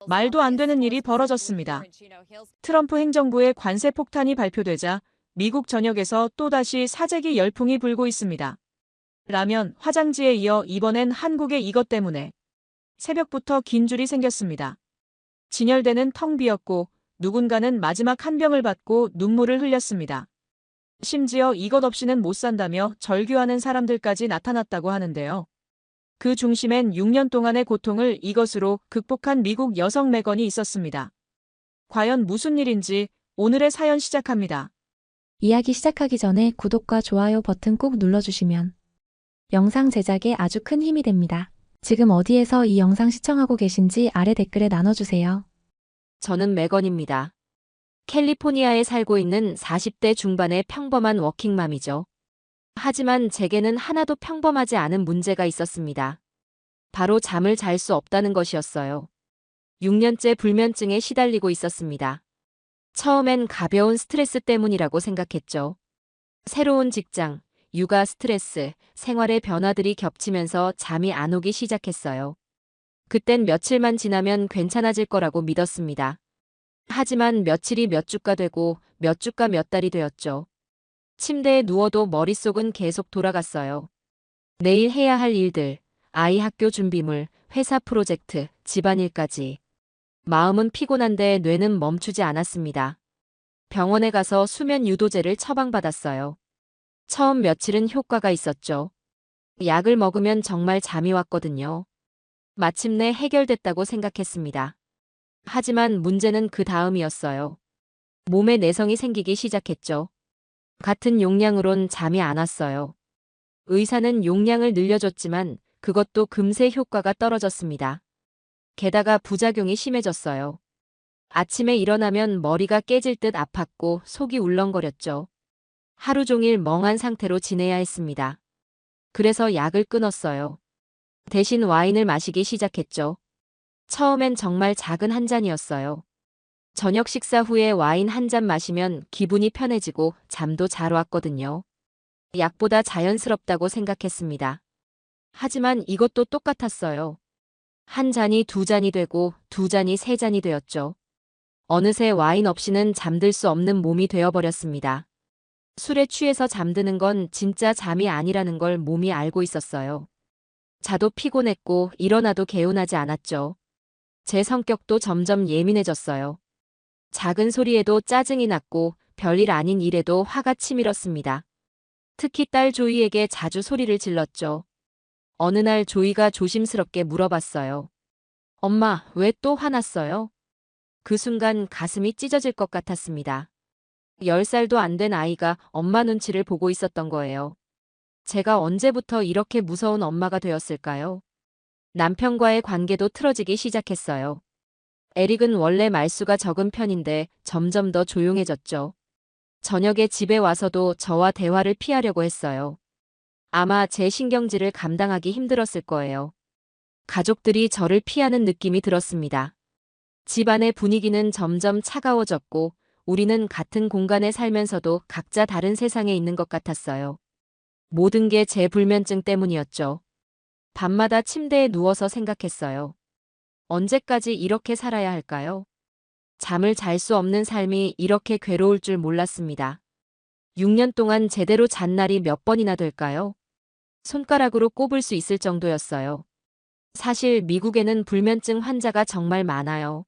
말도 안 되는 일이 벌어졌습니다. 트럼프 행정부의 관세 폭탄이 발표되자 미국 전역에서 또다시 사재기 열풍이 불고 있습니다. 라면, 화장지에 이어 이번엔 한국의 이것 때문에 새벽부터 긴 줄이 생겼습니다. 진열대는 텅 비었고 누군가는 마지막 한 병을 받고 눈물을 흘렸습니다. 심지어 이것 없이는 못 산다며 절규하는 사람들까지 나타났다고 하는데요. 그 중심엔 6년 동안의 고통을 이것으로 극복한 미국 여성 매건이 있었습니다. 과연 무슨 일인지 오늘의 사연 시작합니다. 이야기 시작하기 전에 구독과 좋아요 버튼 꼭 눌러주시면 영상 제작에 아주 큰 힘이 됩니다. 지금 어디에서 이 영상 시청하고 계신지 아래 댓글에 나눠주세요. 저는 매건입니다. 캘리포니아에 살고 있는 40대 중반의 평범한 워킹맘이죠. 하지만 제게는 하나도 평범하지 않은 문제가 있었습니다. 바로 잠을 잘 수 없다는 것이었어요. 6년째 불면증에 시달리고 있었습니다. 처음엔 가벼운 스트레스 때문이라고 생각했죠. 새로운 직장, 육아 스트레스, 생활의 변화들이 겹치면서 잠이 안 오기 시작했어요. 그땐 며칠만 지나면 괜찮아질 거라고 믿었습니다. 하지만 며칠이 몇 주가 되고 몇 주가 몇 달이 되었죠. 침대에 누워도 머릿속은 계속 돌아갔어요. 내일 해야 할 일들, 아이 학교 준비물, 회사 프로젝트, 집안일까지. 마음은 피곤한데 뇌는 멈추지 않았습니다. 병원에 가서 수면 유도제를 처방받았어요. 처음 며칠은 효과가 있었죠. 약을 먹으면 정말 잠이 왔거든요. 마침내 해결됐다고 생각했습니다. 하지만 문제는 그 다음이었어요. 몸에 내성이 생기기 시작했죠. 같은 용량으론 잠이 안 왔어요. 의사는 용량을 늘려줬지만 그것도 금세 효과가 떨어졌습니다. 게다가 부작용이 심해졌어요. 아침에 일어나면 머리가 깨질 듯 아팠고 속이 울렁거렸죠. 하루 종일 멍한 상태로 지내야 했습니다. 그래서 약을 끊었어요. 대신 와인을 마시기 시작했죠. 처음엔 정말 작은 한 잔이었어요. 저녁 식사 후에 와인 한 잔 마시면 기분이 편해지고 잠도 잘 왔거든요. 약보다 자연스럽다고 생각했습니다. 하지만 이것도 똑같았어요. 한 잔이 두 잔이 되고 두 잔이 세 잔이 되었죠. 어느새 와인 없이는 잠들 수 없는 몸이 되어버렸습니다. 술에 취해서 잠드는 건 진짜 잠이 아니라는 걸 몸이 알고 있었어요. 자도 피곤했고 일어나도 개운하지 않았죠. 제 성격도 점점 예민해졌어요. 작은 소리에도 짜증이 났고 별일 아닌 일에도 화가 치밀었습니다. 특히 딸 조이에게 자주 소리를 질렀죠. 어느 날 조이가 조심스럽게 물어봤어요. 엄마, 왜 또 화났어요? 그 순간 가슴이 찢어질 것 같았습니다. 10살도 안 된 아이가 엄마 눈치를 보고 있었던 거예요. 제가 언제부터 이렇게 무서운 엄마가 되었을까요? 남편과의 관계도 틀어지기 시작했어요. 에릭은 원래 말수가 적은 편인데 점점 더 조용해졌죠. 저녁에 집에 와서도 저와 대화를 피하려고 했어요. 아마 제 신경질을 감당하기 힘들었을 거예요. 가족들이 저를 피하는 느낌이 들었습니다. 집안의 분위기는 점점 차가워졌고 우리는 같은 공간에 살면서도 각자 다른 세상에 있는 것 같았어요. 모든 게 제 불면증 때문이었죠. 밤마다 침대에 누워서 생각했어요. 언제까지 이렇게 살아야 할까요? 잠을 잘 수 없는 삶이 이렇게 괴로울 줄 몰랐습니다. 6년 동안 제대로 잔 날이 몇 번이나 될까요? 손가락으로 꼽을 수 있을 정도였어요. 사실 미국에는 불면증 환자가 정말 많아요.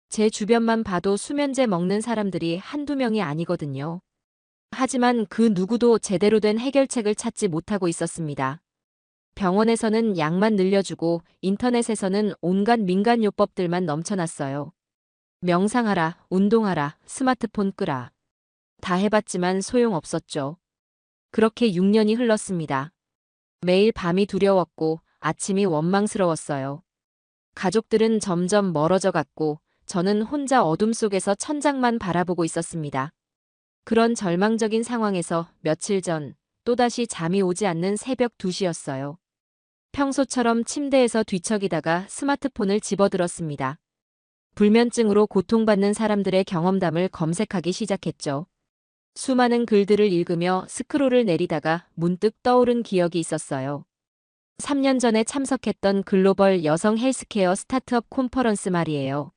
제 주변만 봐도 수면제 먹는 사람들이 한두 명이 아니거든요. 하지만 그 누구도 제대로 된 해결책을 찾지 못하고 있었습니다. 병원에서는 약만 늘려주고 인터넷에서는 온갖 민간요법들만 넘쳐났어요. 명상하라, 운동하라, 스마트폰 끄라. 다 해봤지만 소용없었죠. 그렇게 6년이 흘렀습니다. 매일 밤이 두려웠고 아침이 원망스러웠어요. 가족들은 점점 멀어져 갔고 저는 혼자 어둠 속에서 천장만 바라보고 있었습니다. 그런 절망적인 상황에서 며칠 전 또다시 잠이 오지 않는 새벽 2시였어요. 평소처럼 침대에서 뒤척이다가 스마트폰을 집어들었습니다. 불면증으로 고통받는 사람들의 경험담을 검색하기 시작했죠. 수많은 글들을 읽으며 스크롤을 내리다가 문득 떠오른 기억이 있었어요. 3년 전에 참석했던 글로벌 여성 헬스케어 스타트업 콘퍼런스 말이에요.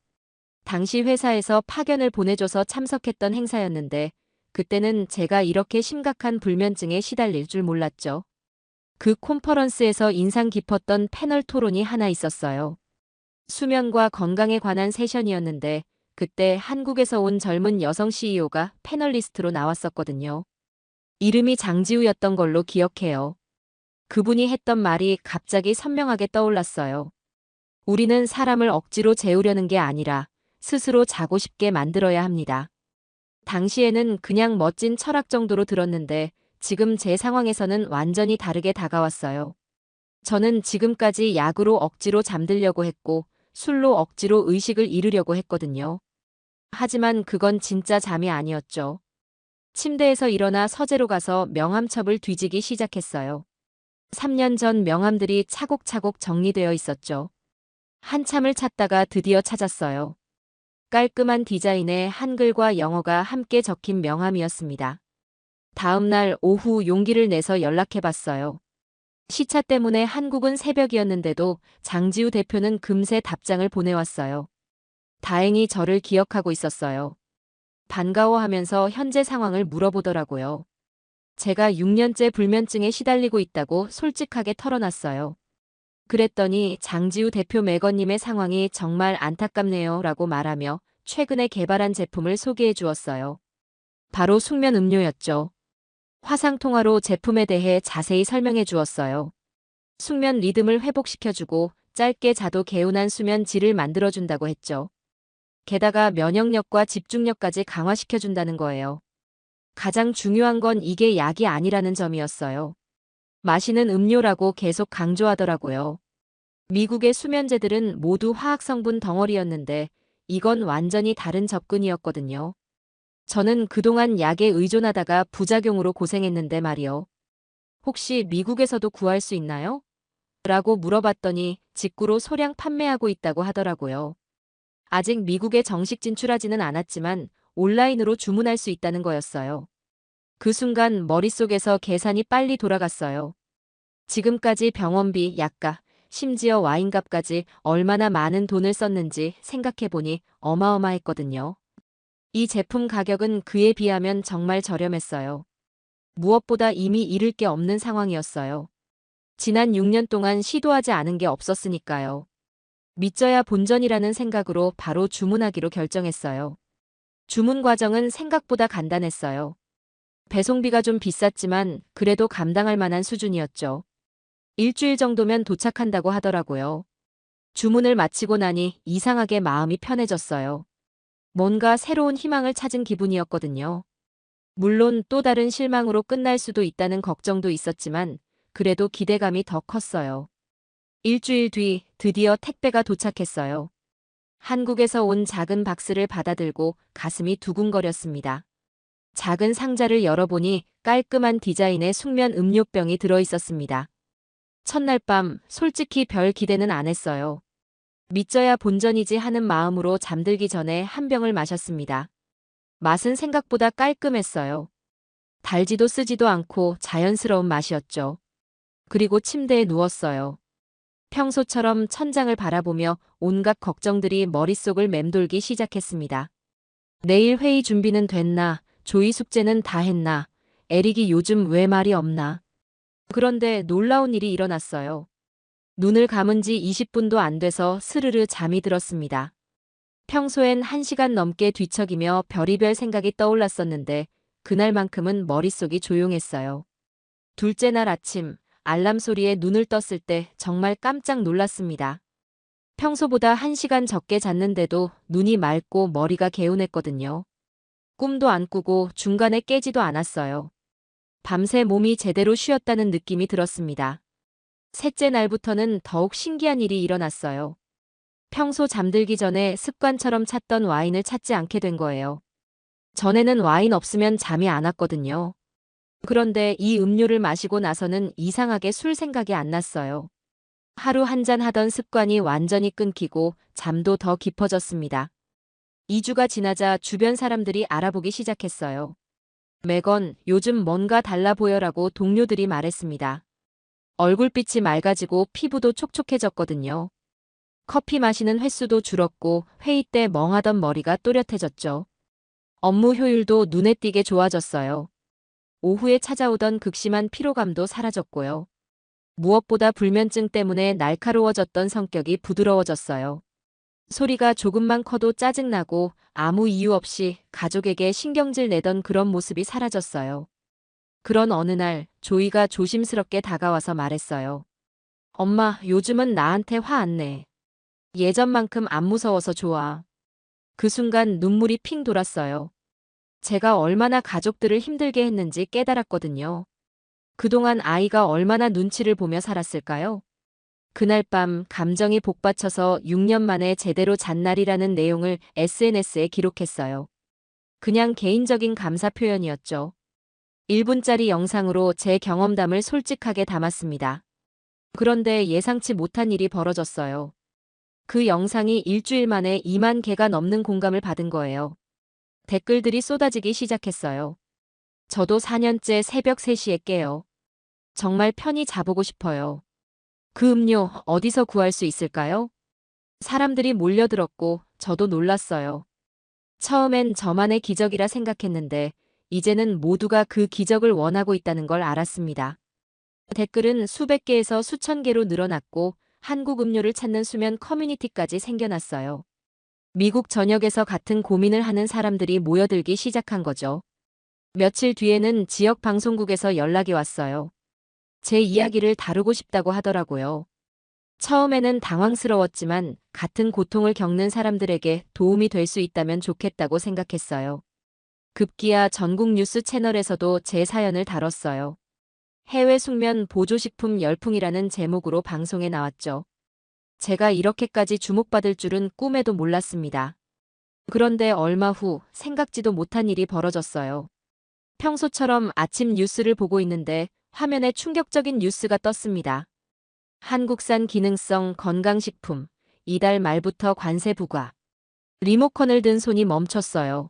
당시 회사에서 파견을 보내줘서 참석했던 행사였는데 그때는 제가 이렇게 심각한 불면증에 시달릴 줄 몰랐죠. 그 콘퍼런스에서 인상 깊었던 패널 토론이 하나 있었어요. 수면과 건강에 관한 세션이었는데 그때 한국에서 온 젊은 여성 CEO가 패널리스트로 나왔었거든요. 이름이 장지우였던 걸로 기억해요. 그분이 했던 말이 갑자기 선명하게 떠올랐어요. 우리는 사람을 억지로 재우려는 게 아니라 스스로 자고 싶게 만들어야 합니다. 당시에는 그냥 멋진 철학 정도로 들었는데 지금 제 상황에서는 완전히 다르게 다가왔어요. 저는 지금까지 약으로 억지로 잠들려고 했고 술로 억지로 의식을 잃으려고 했거든요. 하지만 그건 진짜 잠이 아니었죠. 침대에서 일어나 서재로 가서 명함첩을 뒤지기 시작했어요. 3년 전 명함들이 차곡차곡 정리되어 있었죠. 한참을 찾다가 드디어 찾았어요. 깔끔한 디자인의 한글과 영어가 함께 적힌 명함이었습니다. 다음 날 오후 용기를 내서 연락해봤어요. 시차 때문에 한국은 새벽이었는데도 장지우 대표는 금세 답장을 보내왔어요. 다행히 저를 기억하고 있었어요. 반가워하면서 현재 상황을 물어보더라고요. 제가 6년째 불면증에 시달리고 있다고 솔직하게 털어놨어요. 그랬더니 장지우 대표 매거님의 상황이 정말 안타깝네요 라고 말하며 최근에 개발한 제품을 소개해 주었어요. 바로 숙면 음료였죠. 화상통화로 제품에 대해 자세히 설명해 주었어요. 숙면 리듬을 회복시켜주고 짧게 자도 개운한 수면 질을 만들어준다고 했죠. 게다가 면역력과 집중력까지 강화시켜준다는 거예요. 가장 중요한 건 이게 약이 아니라는 점이었어요. 마시는 음료라고 계속 강조하더라고요. 미국의 수면제들은 모두 화학성분 덩어리였는데 이건 완전히 다른 접근이었거든요. 저는 그동안 약에 의존하다가 부작용으로 고생했는데 말이요. 혹시 미국에서도 구할 수 있나요? 라고 물어봤더니 직구로 소량 판매하고 있다고 하더라고요. 아직 미국에 정식 진출하지는 않았지만 온라인으로 주문할 수 있다는 거였어요. 그 순간 머릿속에서 계산이 빨리 돌아갔어요. 지금까지 병원비, 약가, 심지어 와인값까지 얼마나 많은 돈을 썼는지 생각해보니 어마어마했거든요. 이 제품 가격은 그에 비하면 정말 저렴했어요. 무엇보다 이미 잃을 게 없는 상황이었어요. 지난 6년 동안 시도하지 않은 게 없었으니까요. 믿져야 본전이라는 생각으로 바로 주문하기로 결정했어요. 주문 과정은 생각보다 간단했어요. 배송비가 좀 비쌌지만 그래도 감당할 만한 수준이었죠. 일주일 정도면 도착한다고 하더라고요. 주문을 마치고 나니 이상하게 마음이 편해졌어요. 뭔가 새로운 희망을 찾은 기분이었거든요. 물론 또 다른 실망으로 끝날 수도 있다는 걱정도 있었지만 그래도 기대감이 더 컸어요. 일주일 뒤 드디어 택배가 도착했어요. 한국에서 온 작은 박스를 받아들고 가슴이 두근거렸습니다. 작은 상자를 열어보니 깔끔한 디자인의 숙면 음료병이 들어있었습니다. 첫날 밤 솔직히 별 기대는 안 했어요. 믿져야 본전이지 하는 마음으로 잠들기 전에 한 병을 마셨습니다. 맛은 생각보다 깔끔했어요. 달지도 쓰지도 않고 자연스러운 맛이었죠. 그리고 침대에 누웠어요. 평소처럼 천장을 바라보며 온갖 걱정들이 머릿속을 맴돌기 시작했습니다. 내일 회의 준비는 됐나? 조이 숙제는 다 했나? 에릭이 요즘 왜 말이 없나? 그런데 놀라운 일이 일어났어요. 눈을 감은 지 20분도 안 돼서 스르르 잠이 들었습니다. 평소엔 1시간 넘게 뒤척이며 별의별 생각이 떠올랐었는데 그날만큼은 머릿속이 조용했어요. 둘째 날 아침 알람 소리에 눈을 떴을 때 정말 깜짝 놀랐습니다. 평소보다 1시간 적게 잤는데도 눈이 맑고 머리가 개운했거든요. 꿈도 안 꾸고 중간에 깨지도 않았어요. 밤새 몸이 제대로 쉬었다는 느낌이 들었습니다. 셋째 날부터는 더욱 신기한 일이 일어났어요. 평소 잠들기 전에 습관처럼 찾던 와인을 찾지 않게 된 거예요. 전에는 와인 없으면 잠이 안 왔거든요. 그런데 이 음료를 마시고 나서는 이상하게 술 생각이 안 났어요. 하루 한 잔 하던 습관이 완전히 끊기고 잠도 더 깊어졌습니다. 2주가 지나자 주변 사람들이 알아보기 시작했어요. 매건 요즘 뭔가 달라 보여라고 동료들이 말했습니다. 얼굴빛이 맑아지고 피부도 촉촉해졌거든요. 커피 마시는 횟수도 줄었고 회의 때 멍하던 머리가 또렷해졌죠. 업무 효율도 눈에 띄게 좋아졌어요. 오후에 찾아오던 극심한 피로감도 사라졌고요. 무엇보다 불면증 때문에 날카로워졌던 성격이 부드러워졌어요. 소리가 조금만 커도 짜증나고 아무 이유 없이 가족에게 신경질 내던 그런 모습이 사라졌어요. 그런 어느 날 조이가 조심스럽게 다가와서 말했어요. 엄마, 요즘은 나한테 화 안 내. 예전만큼 안 무서워서 좋아. 그 순간 눈물이 핑 돌았어요. 제가 얼마나 가족들을 힘들게 했는지 깨달았거든요. 그동안 아이가 얼마나 눈치를 보며 살았을까요? 그날 밤 감정이 복받쳐서 6년 만에 제대로 잔 날이라는 내용을 SNS에 기록했어요. 그냥 개인적인 감사 표현이었죠. 1분짜리 영상으로 제 경험담을 솔직하게 담았습니다. 그런데 예상치 못한 일이 벌어졌어요. 그 영상이 일주일 만에 2만 개가 넘는 공감을 받은 거예요. 댓글들이 쏟아지기 시작했어요. 저도 4년째 새벽 3시에 깨요. 정말 편히 자보고 싶어요. 그 음료 어디서 구할 수 있을까요? 사람들이 몰려들었고 저도 놀랐어요. 처음엔 저만의 기적이라 생각했는데 이제는 모두가 그 기적을 원하고 있다는 걸 알았습니다. 댓글은 수백 개에서 수천 개로 늘어났고 한국 음료를 찾는 수면 커뮤니티까지 생겨났어요. 미국 전역에서 같은 고민을 하는 사람들이 모여들기 시작한 거죠. 며칠 뒤에는 지역 방송국에서 연락이 왔어요. 제 이야기를 다루고 싶다고 하더라고요. 처음에는 당황스러웠지만 같은 고통을 겪는 사람들에게 도움이 될 수 있다면 좋겠다고 생각했어요. 급기야 전국 뉴스 채널에서도 제 사연을 다뤘어요. 해외 숙면 보조식품 열풍이라는 제목으로 방송에 나왔죠. 제가 이렇게까지 주목받을 줄은 꿈에도 몰랐습니다. 그런데 얼마 후 생각지도 못한 일이 벌어졌어요. 평소처럼 아침 뉴스를 보고 있는데 화면에 충격적인 뉴스가 떴습니다. 한국산 기능성 건강식품, 이달 말부터 관세 부과. 리모컨을 든 손이 멈췄어요.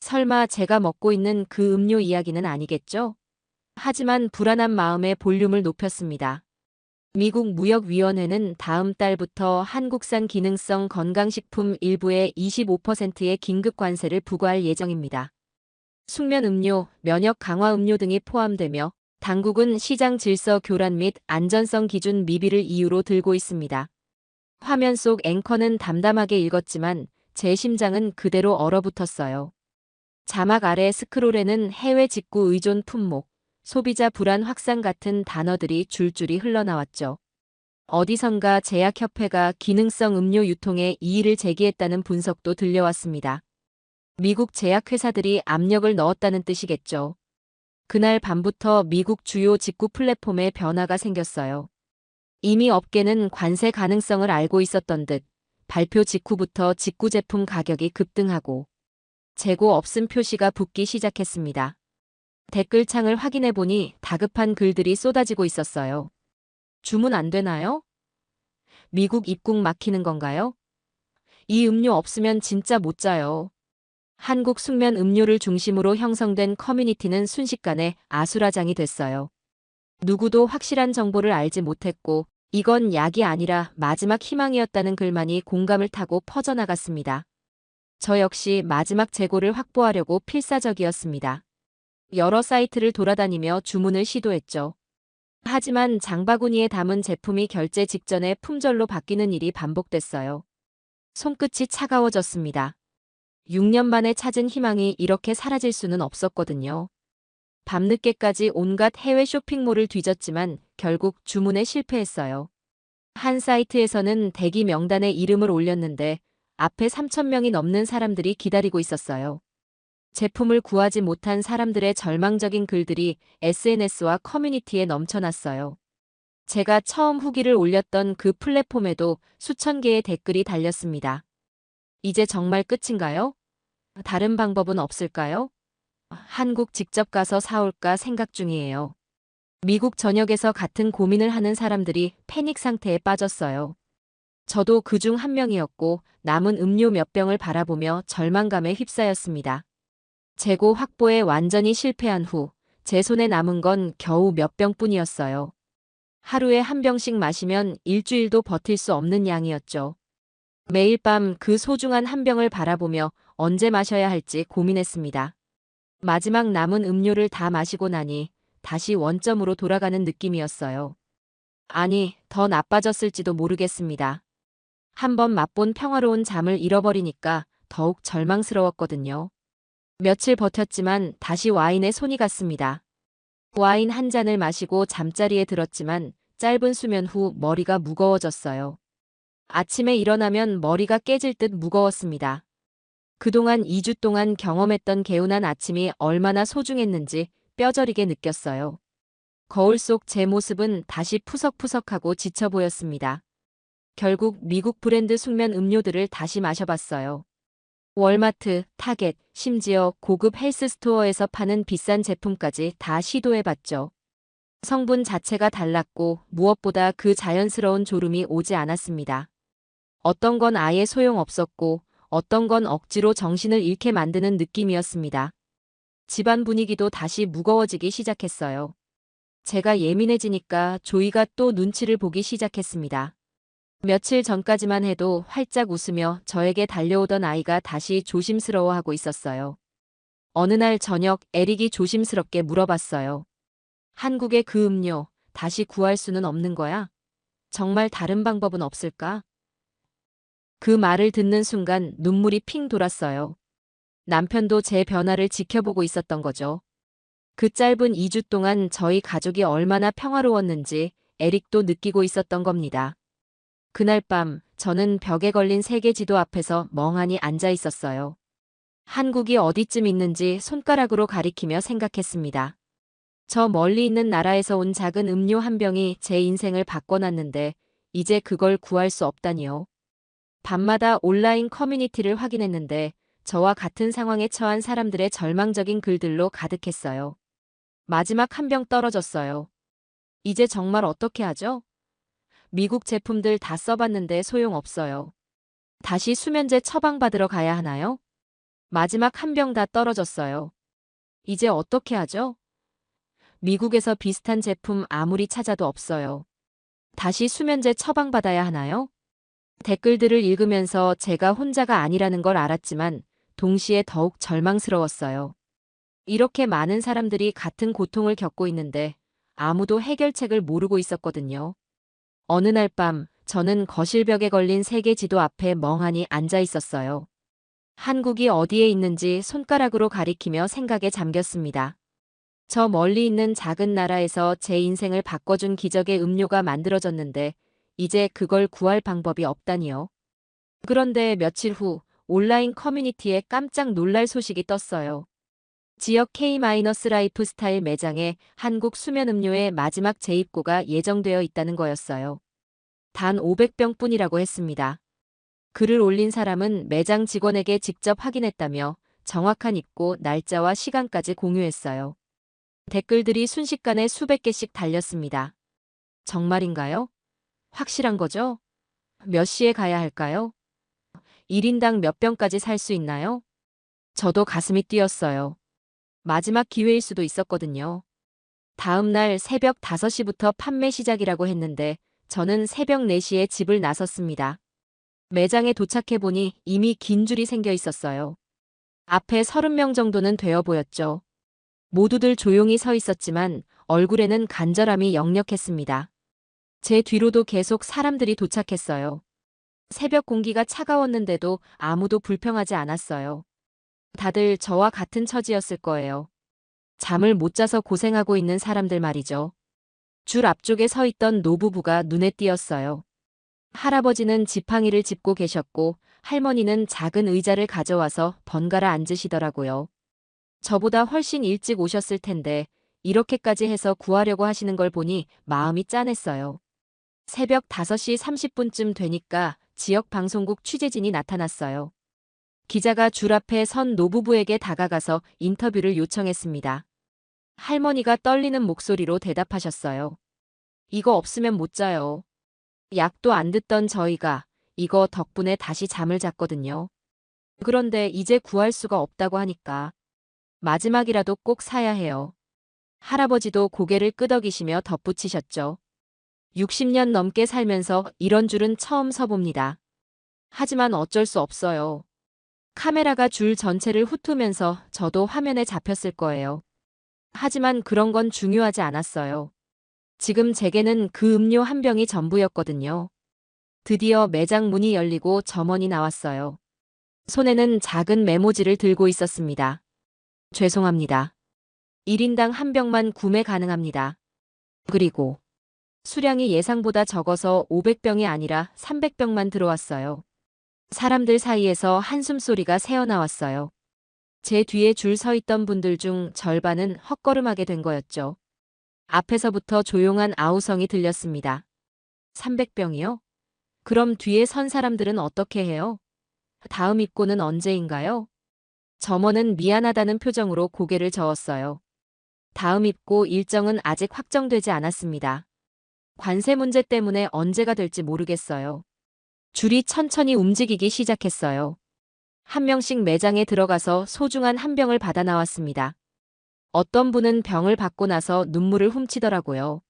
설마 제가 먹고 있는 그 음료 이야기는 아니겠죠? 하지만 불안한 마음에 볼륨을 높였습니다. 미국 무역위원회는 다음 달부터 한국산 기능성 건강식품 일부에 25%의 긴급 관세를 부과할 예정입니다. 숙면 음료, 면역 강화 음료 등이 포함되며 당국은 시장 질서 교란 및 안전성 기준 미비를 이유로 들고 있습니다. 화면 속 앵커는 담담하게 읽었지만 제 심장은 그대로 얼어붙었어요. 자막 아래 스크롤에는 해외 직구 의존 품목, 소비자 불안 확산 같은 단어들이 줄줄이 흘러나왔죠. 어디선가 제약협회가 기능성 음료 유통에 이의를 제기했다는 분석도 들려왔습니다. 미국 제약회사들이 압력을 넣었다는 뜻이겠죠. 그날 밤부터 미국 주요 직구 플랫폼에 변화가 생겼어요. 이미 업계는 관세 가능성을 알고 있었던 듯 발표 직후부터 직구 제품 가격이 급등하고 재고 없음 표시가 붙기 시작했습니다. 댓글창을 확인해보니 다급한 글들이 쏟아지고 있었어요. 주문 안 되나요? 미국 입국 막히는 건가요? 이 음료 없으면 진짜 못 자요. 한국 숙면 음료를 중심으로 형성된 커뮤니티는 순식간에 아수라장이 됐어요. 누구도 확실한 정보를 알지 못했고 이건 약이 아니라 마지막 희망이었다는 글만이 공감을 타고 퍼져나갔습니다. 저 역시 마지막 재고를 확보하려고 필사적이었습니다. 여러 사이트를 돌아다니며 주문을 시도했죠. 하지만 장바구니에 담은 제품이 결제 직전에 품절로 바뀌는 일이 반복됐어요. 손끝이 차가워졌습니다. 6년 만에 찾은 희망이 이렇게 사라질 수는 없었거든요. 밤늦게까지 온갖 해외 쇼핑몰을 뒤졌지만 결국 주문에 실패했어요. 한 사이트에서는 대기 명단에 이름을 올렸는데 앞에 3,000명이 넘는 사람들이 기다리고 있었어요. 제품을 구하지 못한 사람들의 절망적인 글들이 SNS와 커뮤니티에 넘쳐났어요. 제가 처음 후기를 올렸던 그 플랫폼에도 수천 개의 댓글이 달렸습니다. 이제 정말 끝인가요? 다른 방법은 없을까요? 한국 직접 가서 사올까 생각 중이에요. 미국 전역에서 같은 고민을 하는 사람들이 패닉 상태에 빠졌어요. 저도 그중 한 명이었고 남은 음료 몇 병을 바라보며 절망감에 휩싸였습니다. 재고 확보에 완전히 실패한 후 제 손에 남은 건 겨우 몇 병뿐이었어요. 하루에 한 병씩 마시면 일주일도 버틸 수 없는 양이었죠. 매일 밤 그 소중한 한 병을 바라보며 언제 마셔야 할지 고민했습니다. 마지막 남은 음료를 다 마시고 나니 다시 원점으로 돌아가는 느낌이었어요. 아니, 더 나빠졌을지도 모르겠습니다. 한번 맛본 평화로운 잠을 잃어버리니까 더욱 절망스러웠거든요. 며칠 버텼지만 다시 와인에 손이 갔습니다. 와인 한 잔을 마시고 잠자리에 들었지만 짧은 수면 후 머리가 무거워졌어요. 아침에 일어나면 머리가 깨질 듯 무거웠습니다. 그동안 2주 동안 경험했던 개운한 아침이 얼마나 소중했는지 뼈저리게 느꼈어요. 거울 속 제 모습은 다시 푸석푸석하고 지쳐 보였습니다. 결국 미국 브랜드 숙면 음료들을 다시 마셔봤어요. 월마트, 타겟, 심지어 고급 헬스스토어에서 파는 비싼 제품까지 다 시도해봤죠. 성분 자체가 달랐고 무엇보다 그 자연스러운 졸음이 오지 않았습니다. 어떤 건 아예 소용없었고 어떤 건 억지로 정신을 잃게 만드는 느낌이었습니다. 집안 분위기도 다시 무거워지기 시작했어요. 제가 예민해지니까 조이가 또 눈치를 보기 시작했습니다. 며칠 전까지만 해도 활짝 웃으며 저에게 달려오던 아이가 다시 조심스러워하고 있었어요. 어느 날 저녁 에릭이 조심스럽게 물어봤어요. 한국의 그 음료 다시 구할 수는 없는 거야? 정말 다른 방법은 없을까? 그 말을 듣는 순간 눈물이 핑 돌았어요. 남편도 제 변화를 지켜보고 있었던 거죠. 그 짧은 2주 동안 저희 가족이 얼마나 평화로웠는지 에릭도 느끼고 있었던 겁니다. 그날 밤 저는 벽에 걸린 세계 지도 앞에서 멍하니 앉아 있었어요. 한국이 어디쯤 있는지 손가락으로 가리키며 생각했습니다. 저 멀리 있는 나라에서 온 작은 음료 한 병이 제 인생을 바꿔놨는데 이제 그걸 구할 수 없다니요. 밤마다 온라인 커뮤니티를 확인했는데 저와 같은 상황에 처한 사람들의 절망적인 글들로 가득했어요. 마지막 한 병 떨어졌어요. 이제 정말 어떻게 하죠? 미국 제품들 다 써봤는데 소용없어요. 다시 수면제 처방받으러 가야 하나요? 마지막 한 병 다 떨어졌어요. 이제 어떻게 하죠? 미국에서 비슷한 제품 아무리 찾아도 없어요. 다시 수면제 처방받아야 하나요? 댓글들을 읽으면서 제가 혼자가 아니라는 걸 알았지만 동시에 더욱 절망스러웠어요. 이렇게 많은 사람들이 같은 고통을 겪고 있는데 아무도 해결책을 모르고 있었거든요. 어느 날 밤 저는 거실벽에 걸린 세계 지도 앞에 멍하니 앉아 있었어요. 한국이 어디에 있는지 손가락으로 가리키며 생각에 잠겼습니다. 저 멀리 있는 작은 나라에서 제 인생을 바꿔준 기적의 음료가 만들어졌는데 이제 그걸 구할 방법이 없다니요. 그런데 며칠 후 온라인 커뮤니티에 깜짝 놀랄 소식이 떴어요. 지역 K-라이프 스타일 매장에 한국 수면 음료의 마지막 재입고가 예정되어 있다는 거였어요. 단 500병뿐이라고 했습니다. 글을 올린 사람은 매장 직원에게 직접 확인했다며 정확한 입고 날짜와 시간까지 공유했어요. 댓글들이 순식간에 수백 개씩 달렸습니다. 정말인가요? 확실한 거죠? 몇 시에 가야 할까요? 1인당 몇 병까지 살 수 있나요? 저도 가슴이 뛰었어요. 마지막 기회일 수도 있었거든요. 다음 날 새벽 5시부터 판매 시작이라고 했는데 저는 새벽 4시에 집을 나섰습니다. 매장에 도착해보니 이미 긴 줄이 생겨 있었어요. 앞에 30명 정도는 되어 보였죠. 모두들 조용히 서 있었지만 얼굴에는 간절함이 역력했습니다. 제 뒤로도 계속 사람들이 도착했어요. 새벽 공기가 차가웠는데도 아무도 불평하지 않았어요. 다들 저와 같은 처지였을 거예요. 잠을 못 자서 고생하고 있는 사람들 말이죠. 줄 앞쪽에 서 있던 노부부가 눈에 띄었어요. 할아버지는 지팡이를 짚고 계셨고 할머니는 작은 의자를 가져와서 번갈아 앉으시더라고요. 저보다 훨씬 일찍 오셨을 텐데 이렇게까지 해서 구하려고 하시는 걸 보니 마음이 짠했어요. 새벽 5시 30분쯤 되니까 지역 방송국 취재진이 나타났어요. 기자가 줄 앞에 선 노부부에게 다가가서 인터뷰를 요청했습니다. 할머니가 떨리는 목소리로 대답하셨어요. 이거 없으면 못 자요. 약도 안 듣던 저희가 이거 덕분에 다시 잠을 잤거든요. 그런데 이제 구할 수가 없다고 하니까 마지막이라도 꼭 사야 해요. 할아버지도 고개를 끄덕이시며 덧붙이셨죠. 60년 넘게 살면서 이런 줄은 처음 서봅니다. 하지만 어쩔 수 없어요. 카메라가 줄 전체를 훑으면서 저도 화면에 잡혔을 거예요. 하지만 그런 건 중요하지 않았어요. 지금 제게는 그 음료 한 병이 전부였거든요. 드디어 매장 문이 열리고 점원이 나왔어요. 손에는 작은 메모지를 들고 있었습니다. 죄송합니다. 1인당 한 병만 구매 가능합니다. 그리고 수량이 예상보다 적어서 500병이 아니라 300병만 들어왔어요. 사람들 사이에서 한숨소리가 새어나왔어요. 제 뒤에 줄 서 있던 분들 중 절반은 헛걸음하게 된 거였죠. 앞에서부터 조용한 아우성이 들렸습니다. 300병이요? 그럼 뒤에 선 사람들은 어떻게 해요? 다음 입고는 언제인가요? 점원은 미안하다는 표정으로 고개를 저었어요. 다음 입고 일정은 아직 확정되지 않았습니다. 관세 문제 때문에 언제가 될지 모르겠어요. 줄이 천천히 움직이기 시작했어요. 한 명씩 매장에 들어가서 소중한 한 병을 받아 나왔습니다. 어떤 분은 병을 받고 나서 눈물을 훔치더라고요.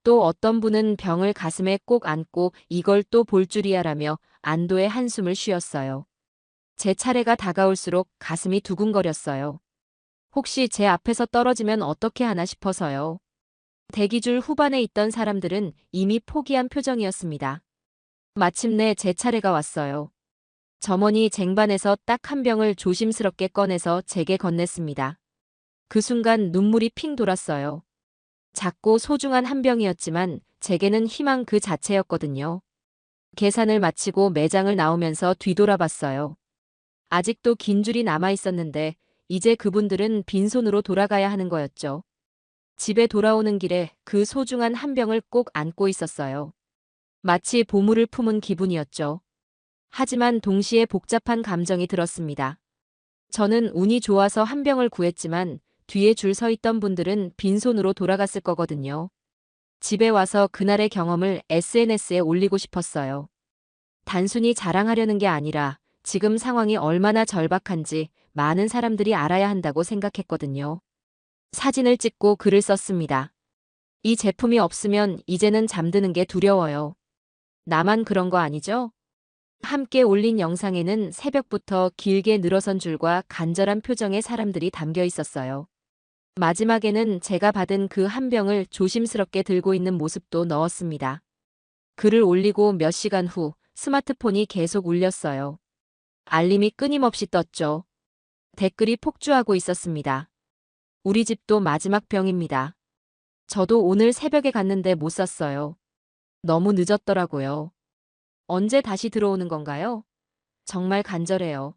또 어떤 분은 병을 가슴에 꼭 안고 이걸 또 볼 줄이야라며 안도의 한숨을 쉬었어요. 제 차례가 다가올수록 가슴이 두근거렸어요. 혹시 제 앞에서 떨어지면 어떻게 하나 싶어서요. 대기줄 후반에 있던 사람들은 이미 포기한 표정이었습니다. 마침내 제 차례가 왔어요. 점원이 쟁반에서 딱 한 병을 조심스럽게 꺼내서 제게 건넸습니다. 그 순간 눈물이 핑 돌았어요. 작고 소중한 한 병이었지만 제게는 희망 그 자체였거든요. 계산을 마치고 매장을 나오면서 뒤돌아봤어요. 아직도 긴 줄이 남아 있었는데 이제 그분들은 빈손으로 돌아가야 하는 거였죠. 집에 돌아오는 길에 그 소중한 한 병을 꼭 안고 있었어요. 마치 보물을 품은 기분이었죠. 하지만 동시에 복잡한 감정이 들었습니다. 저는 운이 좋아서 한 병을 구했지만 뒤에 줄 서 있던 분들은 빈손으로 돌아갔을 거거든요. 집에 와서 그날의 경험을 SNS에 올리고 싶었어요. 단순히 자랑하려는 게 아니라 지금 상황이 얼마나 절박한지 많은 사람들이 알아야 한다고 생각했거든요. 사진을 찍고 글을 썼습니다. 이 제품이 없으면 이제는 잠드는 게 두려워요. 나만 그런 거 아니죠? 함께 올린 영상에는 새벽부터 길게 늘어선 줄과 간절한 표정의 사람들이 담겨 있었어요. 마지막에는 제가 받은 그 한 병을 조심스럽게 들고 있는 모습도 넣었습니다. 글을 올리고 몇 시간 후 스마트폰이 계속 울렸어요. 알림이 끊임없이 떴죠. 댓글이 폭주하고 있었습니다. 우리 집도 마지막 병입니다. 저도 오늘 새벽에 갔는데 못 샀어요. 너무 늦었더라고요. 언제 다시 들어오는 건가요? 정말 간절해요.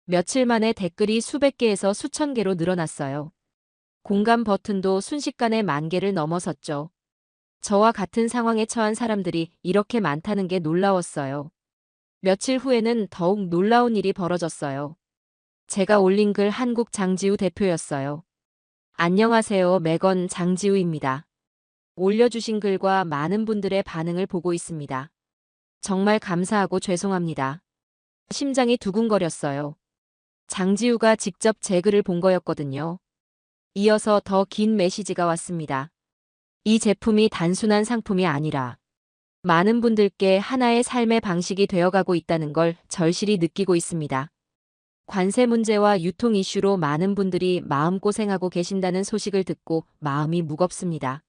며칠 만에 댓글이 수백 개에서 수천 개로 늘어났어요. 공감 버튼도 순식간에 10,000개를 넘어섰죠. 저와 같은 상황에 처한 사람들이 이렇게 많다는 게 놀라웠어요. 며칠 후에는 더욱 놀라운 일이 벌어졌어요. 제가 올린 글 한국 장지우 대표였어요. 안녕하세요. 매건 장지우입니다. 올려주신 글과 많은 분들의 반응을 보고 있습니다. 정말 감사하고 죄송합니다. 심장이 두근거렸어요. 장지우가 직접 제 글을 본 거였거든요. 이어서 더 긴 메시지가 왔습니다. 이 제품이 단순한 상품이 아니라 많은 분들께 하나의 삶의 방식이 되어가고 있다는 걸 절실히 느끼고 있습니다. 관세 문제와 유통 이슈로 많은 분들이 마음고생하고 계신다는 소식을 듣고 마음이 무겁습니다.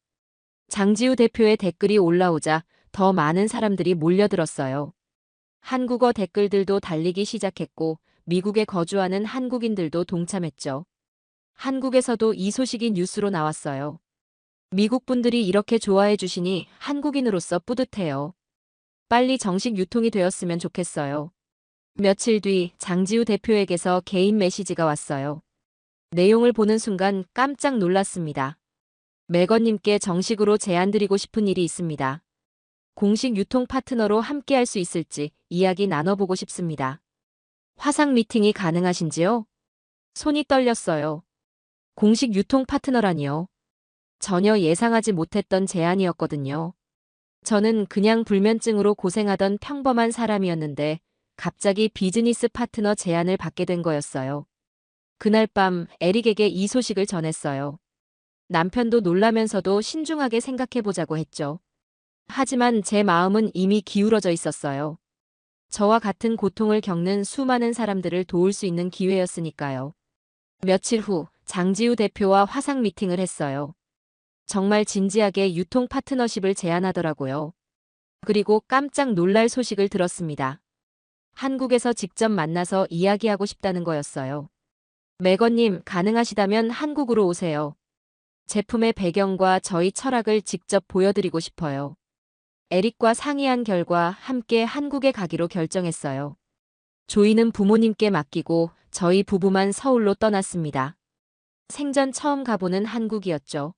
장지우 대표의 댓글이 올라오자 더 많은 사람들이 몰려들었어요. 한국어 댓글들도 달리기 시작했고 미국에 거주하는 한국인들도 동참했죠. 한국에서도 이 소식이 뉴스로 나왔어요. 미국 분들이 이렇게 좋아해 주시니 한국인으로서 뿌듯해요. 빨리 정식 유통이 되었으면 좋겠어요. 며칠 뒤 장지우 대표에게서 개인 메시지가 왔어요. 내용을 보는 순간 깜짝 놀랐습니다. 매건님께 정식으로 제안드리고 싶은 일이 있습니다. 공식 유통 파트너로 함께할 수 있을지 이야기 나눠보고 싶습니다. 화상 미팅이 가능하신지요? 손이 떨렸어요. 공식 유통 파트너라니요. 전혀 예상하지 못했던 제안이었거든요. 저는 그냥 불면증으로 고생하던 평범한 사람이었는데 갑자기 비즈니스 파트너 제안을 받게 된 거였어요. 그날 밤 에릭에게 이 소식을 전했어요. 남편도 놀라면서도 신중하게 생각해보자고 했죠. 하지만 제 마음은 이미 기울어져 있었어요. 저와 같은 고통을 겪는 수많은 사람들을 도울 수 있는 기회였으니까요. 며칠 후 장지우 대표와 화상 미팅을 했어요. 정말 진지하게 유통 파트너십을 제안하더라고요. 그리고 깜짝 놀랄 소식을 들었습니다. 한국에서 직접 만나서 이야기하고 싶다는 거였어요. 매건님, 가능하시다면 한국으로 오세요. 제품의 배경과 저희 철학을 직접 보여드리고 싶어요. 에릭과 상의한 결과 함께 한국에 가기로 결정했어요. 조이는 부모님께 맡기고 저희 부부만 서울로 떠났습니다. 생전 처음 가보는 한국이었죠.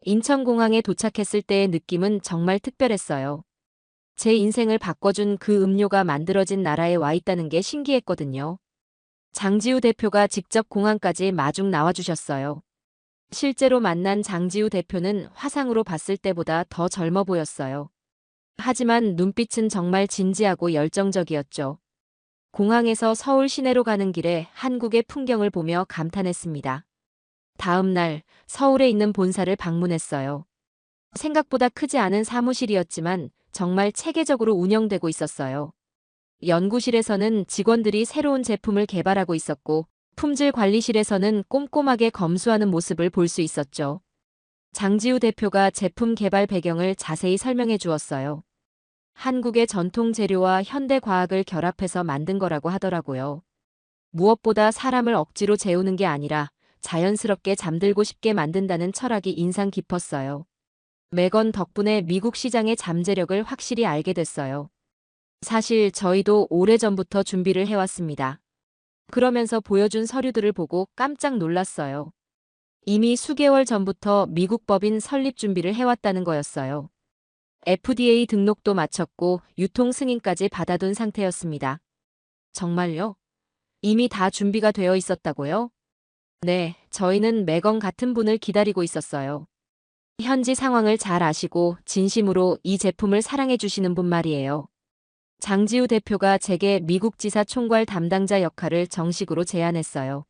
인천공항에 도착했을 때의 느낌은 정말 특별했어요. 제 인생을 바꿔준 그 음료가 만들어진 나라에 와 있다는 게 신기했거든요. 장지우 대표가 직접 공항까지 마중 나와주셨어요. 실제로 만난 장지우 대표는 화상으로 봤을 때보다 더 젊어 보였어요. 하지만 눈빛은 정말 진지하고 열정적이었죠. 공항에서 서울 시내로 가는 길에 한국의 풍경을 보며 감탄했습니다. 다음 날 서울에 있는 본사를 방문했어요. 생각보다 크지 않은 사무실이었지만 정말 체계적으로 운영되고 있었어요. 연구실에서는 직원들이 새로운 제품을 개발하고 있었고, 품질 관리실에서는 꼼꼼하게 검수하는 모습을 볼 수 있었죠. 장지우 대표가 제품 개발 배경을 자세히 설명해 주었어요. 한국의 전통 재료와 현대 과학을 결합해서 만든 거라고 하더라고요. 무엇보다 사람을 억지로 재우는 게 아니라 자연스럽게 잠들고 싶게 만든다는 철학이 인상 깊었어요. 매건 덕분에 미국 시장의 잠재력을 확실히 알게 됐어요. 사실 저희도 오래전부터 준비를 해왔습니다. 그러면서 보여준 서류들을 보고 깜짝 놀랐어요. 이미 수개월 전부터 미국 법인 설립 준비를 해왔다는 거였어요. FDA 등록도 마쳤고 유통 승인까지 받아둔 상태였습니다. 정말요? 이미 다 준비가 되어 있었다고요? 네, 저희는 매건 같은 분을 기다리고 있었어요. 현지 상황을 잘 아시고 진심으로 이 제품을 사랑해 주시는 분 말이에요. 장지우 대표가 제게 미국 지사 총괄 담당자 역할을 정식으로 제안했어요.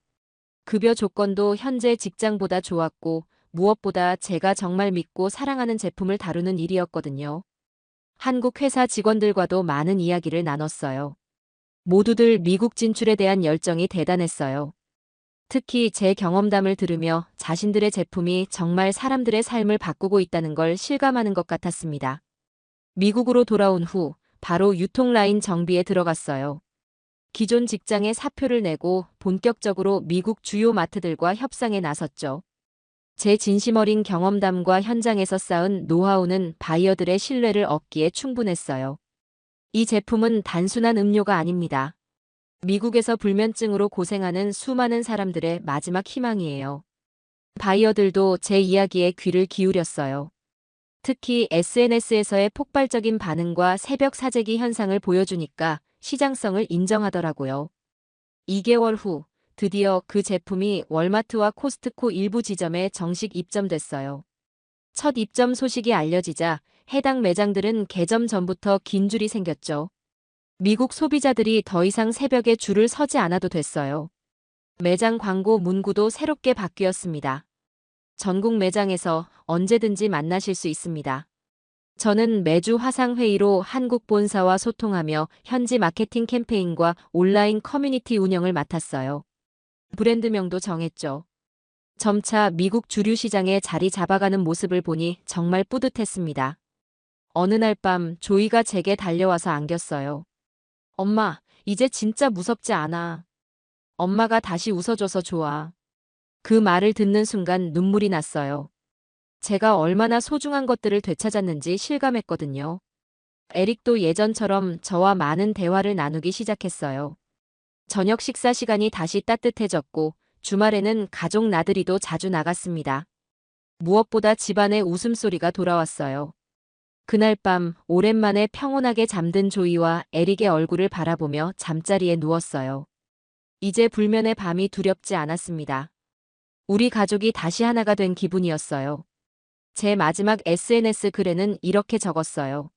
급여 조건도 현재 직장보다 좋았고 무엇보다 제가 정말 믿고 사랑하는 제품을 다루는 일이었거든요. 한국 회사 직원들과도 많은 이야기를 나눴어요. 모두들 미국 진출에 대한 열정이 대단했어요. 특히 제 경험담을 들으며 자신들의 제품이 정말 사람들의 삶을 바꾸고 있다는 걸 실감하는 것 같았습니다. 미국으로 돌아온 후 바로 유통 라인 정비에 들어갔어요. 기존 직장에 사표를 내고 본격적으로 미국 주요 마트들과 협상에 나섰죠. 제 진심 어린 경험담과 현장에서 쌓은 노하우는 바이어들의 신뢰를 얻기에 충분했어요. 이 제품은 단순한 음료가 아닙니다. 미국에서 불면증으로 고생하는 수많은 사람들의 마지막 희망이에요. 바이어들도 제 이야기에 귀를 기울였어요. 특히 SNS에서의 폭발적인 반응과 새벽 사재기 현상을 보여주니까 시장성을 인정하더라고요. 2개월 후 드디어 그 제품이 월마트와 코스트코 일부 지점에 정식 입점됐어요. 첫 입점 소식이 알려지자 해당 매장들은 개점 전부터 긴 줄이 생겼죠. 미국 소비자들이 더 이상 새벽에 줄을 서지 않아도 됐어요. 매장 광고 문구도 새롭게 바뀌었습니다. 전국 매장에서 언제든지 만나실 수 있습니다. 저는 매주 화상회의로 한국 본사와 소통하며 현지 마케팅 캠페인과 온라인 커뮤니티 운영을 맡았어요. 브랜드명도 정했죠. 점차 미국 주류 시장에 자리 잡아가는 모습을 보니 정말 뿌듯했습니다. 어느 날 밤 조이가 제게 달려와서 안겼어요. 엄마, 이제 진짜 무섭지 않아. 엄마가 다시 웃어줘서 좋아. 그 말을 듣는 순간 눈물이 났어요. 제가 얼마나 소중한 것들을 되찾았는지 실감했거든요. 에릭도 예전처럼 저와 많은 대화를 나누기 시작했어요. 저녁 식사 시간이 다시 따뜻해졌고 주말에는 가족 나들이도 자주 나갔습니다. 무엇보다 집안에 웃음소리가 돌아왔어요. 그날 밤 오랜만에 평온하게 잠든 조이와 에릭의 얼굴을 바라보며 잠자리에 누웠어요. 이제 불면의 밤이 두렵지 않았습니다. 우리 가족이 다시 하나가 된 기분이었어요. 제 마지막 SNS 글에는 이렇게 적었어요.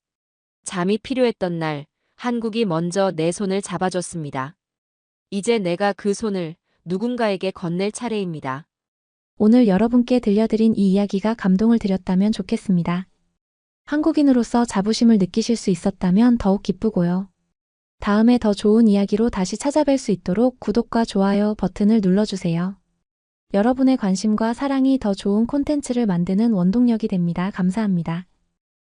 잠이 필요했던 날, 한국이 먼저 내 손을 잡아줬습니다. 이제 내가 그 손을 누군가에게 건넬 차례입니다. 오늘 여러분께 들려드린 이 이야기가 감동을 드렸다면 좋겠습니다. 한국인으로서 자부심을 느끼실 수 있었다면 더욱 기쁘고요. 다음에 더 좋은 이야기로 다시 찾아뵐 수 있도록 구독과 좋아요 버튼을 눌러주세요. 여러분의 관심과 사랑이 더 좋은 콘텐츠를 만드는 원동력이 됩니다. 감사합니다.